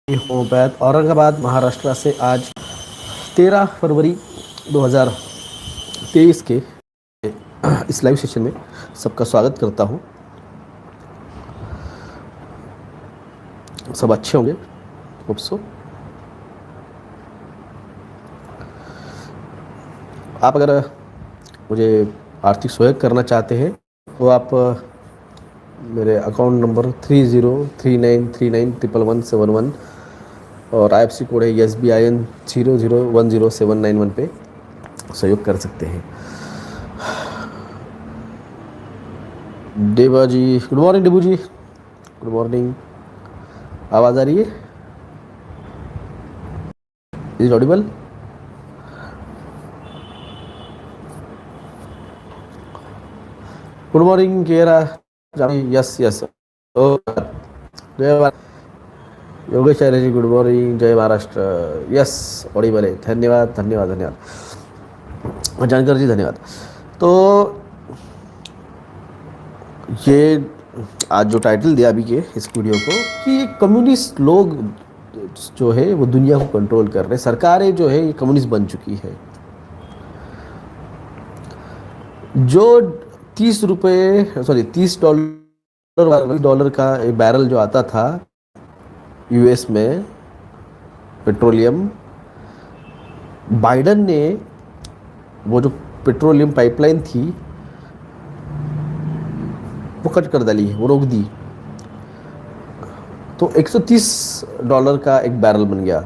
Homeopath Aurangabad Maharashtra से आज 13 फरवरी 2023 के इस लाइव सेशन में सबका स्वागत करता हूं। सब अच्छे होंगे, होप सो। आप अगर मुझे आर्थिक सहयोग करना चाहते हैं तो आप मेरे अकाउंट नंबर 3039391111 और IFSC कोड है SBIN 00107191 पे सहयोग कर सकते हैं। देवा जी, गुड मॉर्निंग। डिबू जी, गुड मॉर्निंग। आवाज़ आ रही है? Is Audible? गुड मॉर्निंग केरा। Yes yes. जय योगेश आर्य जी, गुड मॉर्निंग। जय महाराष्ट्र। यस, ऑडिबल है। धन्यवाद धन्यवाद धन्यवाद जानकर जी, धन्यवाद। तो ये आज जो टाइटल दिया अभी के इस वीडियो को कि कम्युनिस्ट लोग जो है वो दुनिया को कंट्रोल कर रहे हैं, सरकारें जो है ये कम्युनिस्ट बन चुकी है। जो 30 डॉलर का एक बैरल जो आता था यूएस में पेट्रोलियम, बाइडन ने वो जो पेट्रोलियम पाइपलाइन थी वो कट कर डाली है, वो रोक दी। तो $130 का एक बैरल बन गया।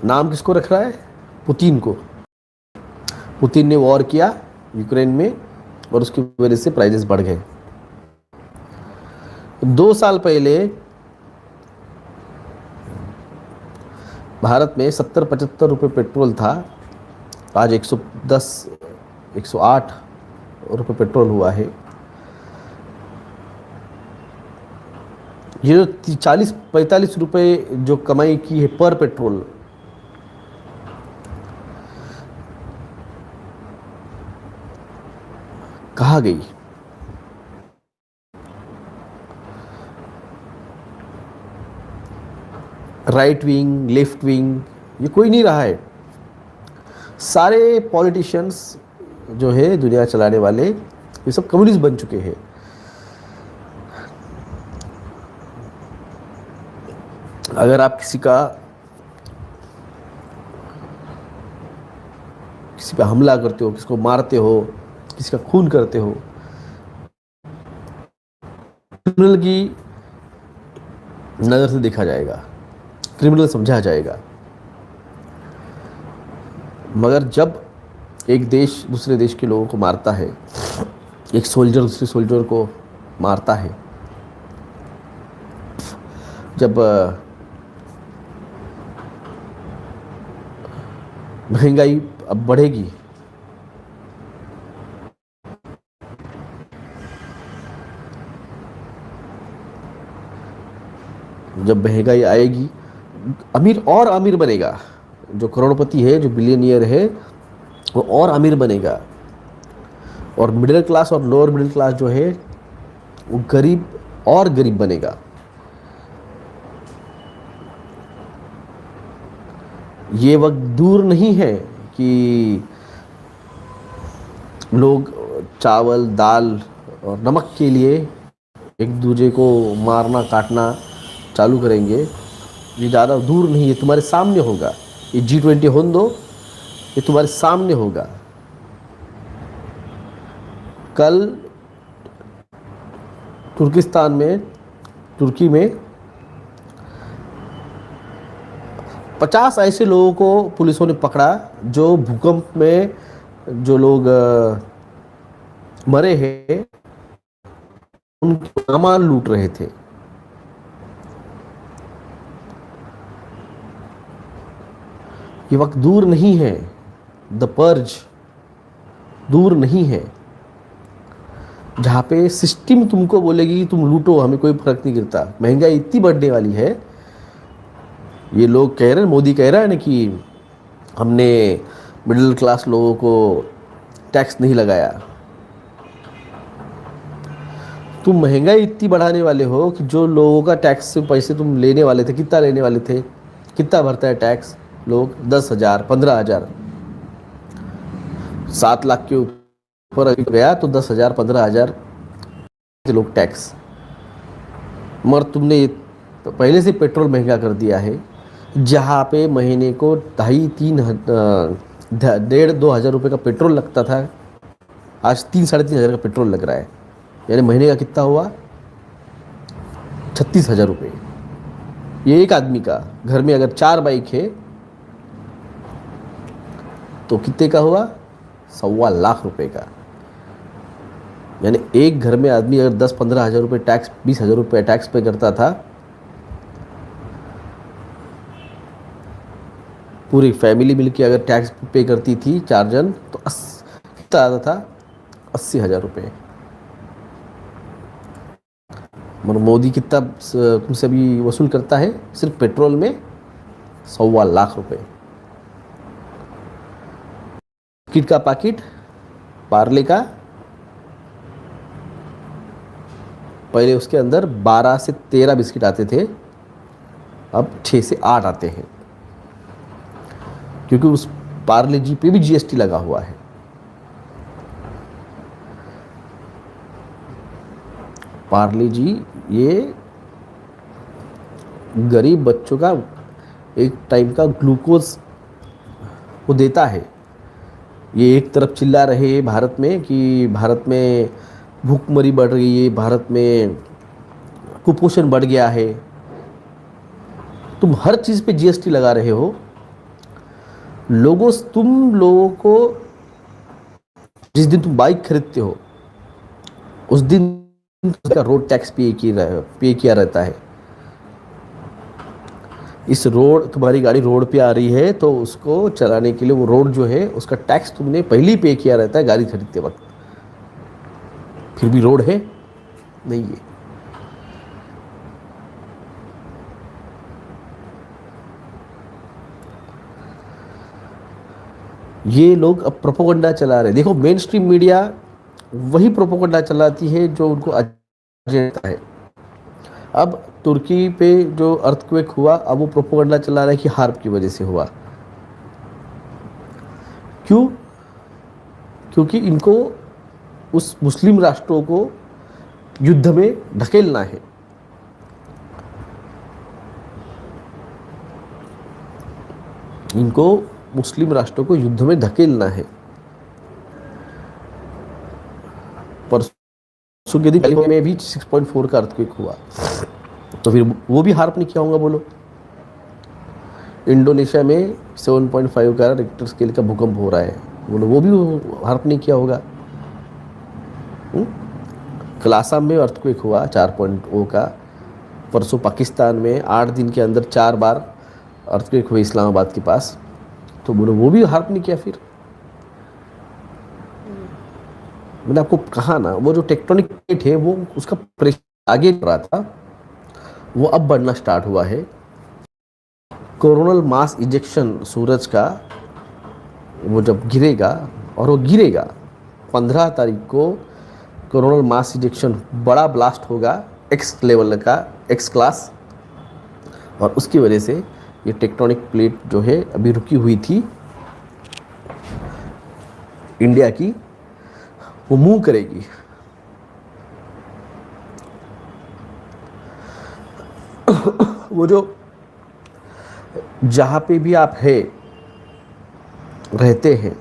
नाम किसको रख रहा है? पुतिन को। पुतिन ने वॉर किया यूक्रेन में और उसकी वजह से प्राइसेस बढ़ गए। 2 साल पहले भारत में 70-75 रुपये पेट्रोल था, आज 110-108 रुपये पेट्रोल हुआ है। ये जो 40-45 रुपये जो कमाई की है पर पेट्रोल, कहाँ गई? राइट विंग, लेफ्ट विंग, ये कोई नहीं रहा है। सारे पॉलिटिशियंस जो है दुनिया चलाने वाले, ये सब कम्युनिस्ट बन चुके हैं। अगर आप किसी पे हमला करते हो, किसी को मारते हो, किसी का खून करते हो, क्रिमिनल की नज़र से देखा जाएगा, क्रिमिनल समझा जाएगा। मगर जब एक देश दूसरे देश के लोगों को मारता है, एक सोल्जर दूसरे सोल्जर को मारता है, जब महंगाई अब बढ़ेगी, जब महंगाई आएगी, अमीर और अमीर बनेगा। जो करोड़पति है, जो बिलियनियर है, वो और अमीर बनेगा। और मिडिल क्लास और लोअर मिडिल क्लास जो है वो गरीब और गरीब बनेगा। ये वक्त दूर नहीं है कि लोग चावल, दाल और नमक के लिए एक दूसरे को मारना काटना चालू करेंगे। ये ज़्यादा दूर नहीं है, तुम्हारे सामने होगा। ये G20 होने दो, ये तुम्हारे सामने होगा। कल तुर्की में 50 ऐसे लोगों को पुलिसों ने पकड़ा जो भूकंप में जो लोग मरे हैं उनके सामान लूट रहे थे। ये वक्त दूर नहीं है, द पर्ज दूर नहीं है, जहाँ पे सिस्टम तुमको बोलेगी कि तुम लूटो, हमें कोई फर्क नहीं गिरता। महंगाई इतनी बढ़ने वाली है, ये लोग कह रहे हैं, मोदी कह रहा है ना कि हमने मिडिल क्लास लोगों को टैक्स नहीं लगाया। तुम महंगाई इतनी बढ़ाने वाले हो कि जो लोगों का टैक्स से पैसे तुम लेने वाले थे, कितना लेने वाले थे? कितना भरता है टैक्स लोग? 10,000, 15,000। 7 लाख के ऊपर अगर गया तो 10,000, 15,000 लोग टैक्स। मगर तुमने ये पहले से पेट्रोल महंगा कर दिया है, जहाँ पे महीने को 1,500 1,500 1,500 का पेट्रोल लगता था, आज 3,000 साढ़े 3,000 का पेट्रोल लग रहा है। यानी महीने का कितना हुआ? 36,000 रुपये। ये एक आदमी का। घर में अगर 4 बाइक है तो कितने का हुआ? 1,25,00,000 रुपये का। यानी एक घर में आदमी अगर 10-15 हज़ार रुपये टैक्स, 20,000 रुपये टैक्स पे करता था, पूरी फैमिली मिलके अगर टैक्स पे करती थी 4 जन, तो कितना आता था? 80,000 रुपये। मगर मोदी कितना तुमसे अभी वसूल करता है सिर्फ पेट्रोल में? 1,25,00,000 रुपये। बिस्किट का पैकेट पार्ले का, पहले उसके अंदर 12 से 13 बिस्किट आते थे, अब 6 से 8 आते हैं, क्योंकि उस पार्ले जी पे भी जीएसटी लगा हुआ है। पार्ले जी ये गरीब बच्चों का एक टाइम का ग्लूकोज वो देता है। ये एक तरफ चिल्ला रहे भारत में कि भारत में भूखमरी बढ़ रही है, भारत में कुपोषण बढ़ गया है। तुम हर चीज़ पे जीएसटी लगा रहे हो। तुम लोगों को जिस दिन तुम बाइक खरीदते हो उस दिन उसका रोड टैक्स पे किया रहता है। इस रोड, तुम्हारी गाड़ी रोड पे आ रही है तो उसको चलाने के लिए वो रोड जो है उसका टैक्स तुमने पहले ही पे किया रहता है गाड़ी खरीदते वक्त। फिर भी रोड है नहीं है। ये लोग अब प्रोपोगंडा चला रहे। देखो, मेन स्ट्रीम मीडिया वही प्रोपोगंडा चलाती है जो उनको अजेंडा है। अब तुर्की पे जो अर्थक्वेक हुआ, अब वो प्रोपोगंडा चला रहा है कि हार्प की वजह से हुआ। क्यों? क्योंकि इनको उस मुस्लिम राष्ट्रों को युद्ध में ढकेलना है। इनको मुस्लिम राष्ट्रों को युद्ध में धकेलना है। परसों के दिन में भी 6.4 का अर्थक्वेक हुआ, तो फिर वो भी हार्प नहीं किया होगा? बोलो। इंडोनेशिया में 7.5 का रिक्टर स्केल का भूकंप हो रहा है, बोलो वो भी हार्प नहीं किया होगा? कल आसाम में अर्थक्वेक हुआ 4.0 का। परसों पाकिस्तान में 8 दिन के अंदर 4 बार अर्थक्वेक हुए इस्लामाबाद के पास, तो बोलो वो भी हार्प नहीं किया? फिर मैंने आपको कहा ना, वो जो टेक्टोनिक प्लेट है वो उसका प्रेशर आगे बढ़ रहा था, वो अब बढ़ना स्टार्ट हुआ है। कोरोनल मास इजेक्शन सूरज का वो जब गिरेगा, और वो गिरेगा 15 तारीख को, कोरोनल मास इजेक्शन बड़ा ब्लास्ट होगा एक्स लेवल का, एक्स क्लास, और उसकी वजह से ये टेक्टोनिक प्लेट जो है अभी रुकी हुई थी इंडिया की, वो मूव करेगी। वो जो जहाँ पे भी आप रहते हैं,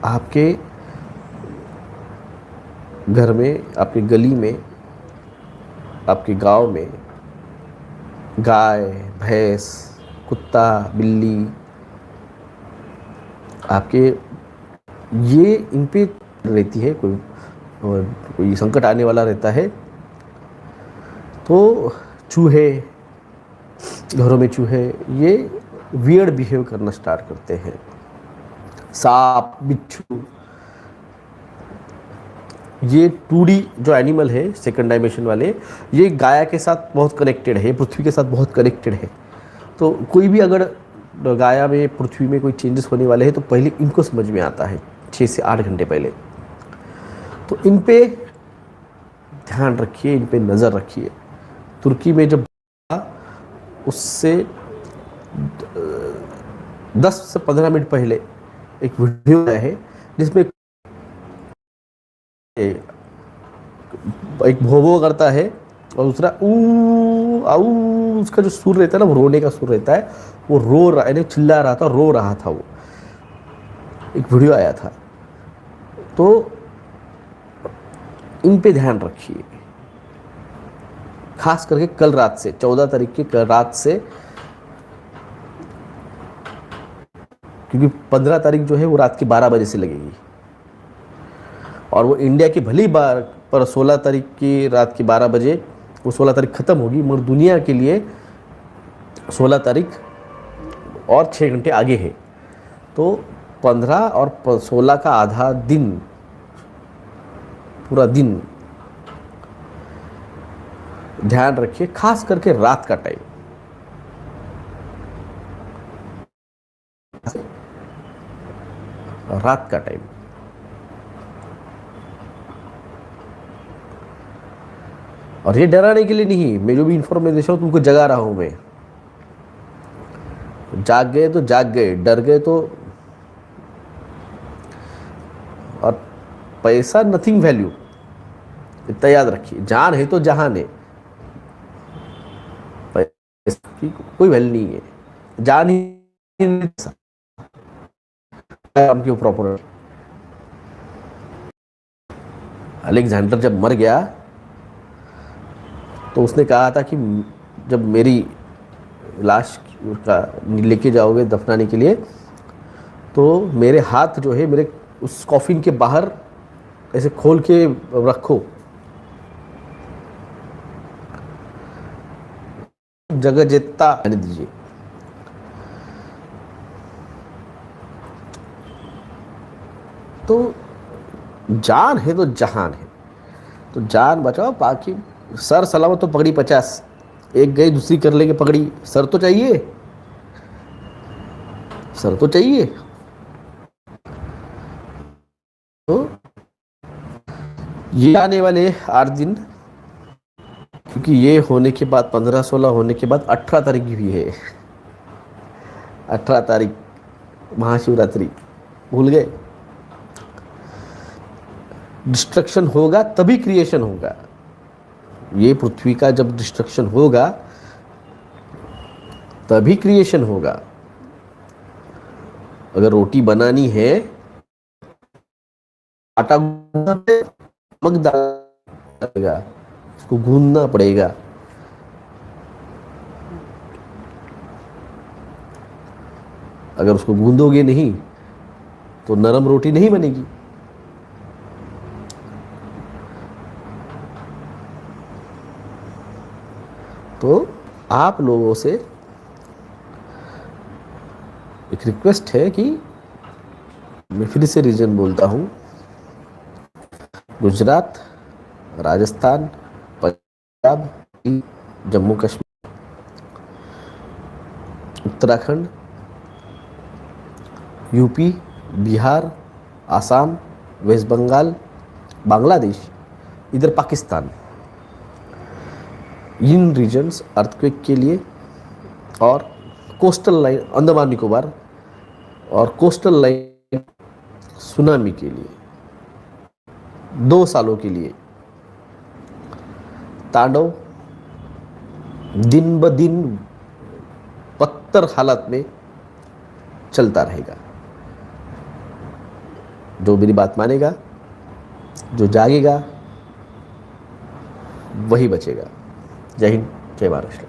आपके घर में, आपके गली में, आपके गांव में गाय, भैंस, कुत्ता, बिल्ली, आपके ये इन पे रहती है, कोई संकट आने वाला रहता है तो चूहे, घरों में चूहे ये वियर्ड बिहेव करना स्टार्ट करते हैं। सांप, बिच्छू, ये 2D जो एनिमल है, सेकंड डायमेंशन वाले, ये गाया के साथ बहुत कनेक्टेड है, पृथ्वी के साथ बहुत कनेक्टेड है। तो कोई भी अगर गाया में, पृथ्वी में कोई चेंजेस होने वाले हैं तो पहले इनको समझ में आता है, 6 से 8 घंटे पहले। तो इन पे ध्यान रखिए, इन पे नज़र रखिए। तुर्की में जब उससे 10 से 15 मिनट पहले एक वीडियो आया है जिसमें एक भोभो करता है और दूसरा ऊ आऊ, उसका जो सुर रहता है ना, वो रोने का सुर रहता है, वो रो रहा है, चिल्ला रहा था, रो रहा था। वो एक वीडियो आया था। तो इन पे ध्यान रखिए, खास करके कल रात से, 14 तारीख की कल रात से, क्योंकि 15 तारीख जो है वो रात की 12 बजे से लगेगी और वो इंडिया की भली बार पर 16 तारीख की रात की 12 बजे वो 16 तारीख ख़त्म होगी, मगर दुनिया के लिए 16 तारीख और 6 घंटे आगे है। तो 15 और 16 का आधा दिन, पूरा दिन ध्यान रखिए, खास करके रात का टाइम। रात का टाइम और ये डराने के लिए नहीं, मैं जो भी इंफॉर्मेशन तुमको जगा रहा हूं। मैं जाग गए तो जाग गए, डर गए तो, और पैसा नथिंग वैल्यू, इतना याद रखिए। जान है तो जहान है, पैसा की कोई वैल्यू नहीं है। जान ही क्यों प्रॉपर। अलेक्जेंडर जब मर गया तो उसने कहा था कि जब मेरी लाश का लेके जाओगे दफनाने के लिए, तो मेरे हाथ जो है मेरे उस कॉफिन के बाहर ऐसे खोल के रखो, जगह जितना आने दीजिए। तो जान है तो जहान है, तो जान बचाओ, बाकी सर सलामत तो पगड़ी 50, एक गई दूसरी कर लेंगे पगड़ी। सर तो चाहिए, सर तो चाहिए। तो ये आने वाले 8 दिन, क्योंकि ये होने के बाद 15-16 होने के बाद 18 तारीख भी है। 18 तारीख महाशिवरात्रि, भूल गए। डिस्ट्रक्शन होगा तभी क्रिएशन होगा। ये पृथ्वी का जब डिस्ट्रक्शन होगा तभी क्रिएशन होगा। अगर रोटी बनानी है, आटा नमक डालना, उसको गूंदना पड़ेगा। अगर उसको गूंदोगे नहीं तो नरम रोटी नहीं बनेगी। तो आप लोगों से एक रिक्वेस्ट है कि मैं फिर से रीजन बोलता हूँ, गुजरात, राजस्थान, पंजाब, जम्मू कश्मीर, उत्तराखंड, यूपी, बिहार, आसाम, वेस्ट बंगाल, बांग्लादेश, इधर पाकिस्तान, इन रीजन्स अर्थक्वेक के लिए और कोस्टल लाइन अंडमान निकोबार और कोस्टल लाइन सुनामी के लिए 2 सालों के लिए तांडव दिन ब दिन बदतर हालत में चलता रहेगा। जो मेरी बात मानेगा, जो जागेगा, वही बचेगा। जय हिंद, जय महाराष्ट्र।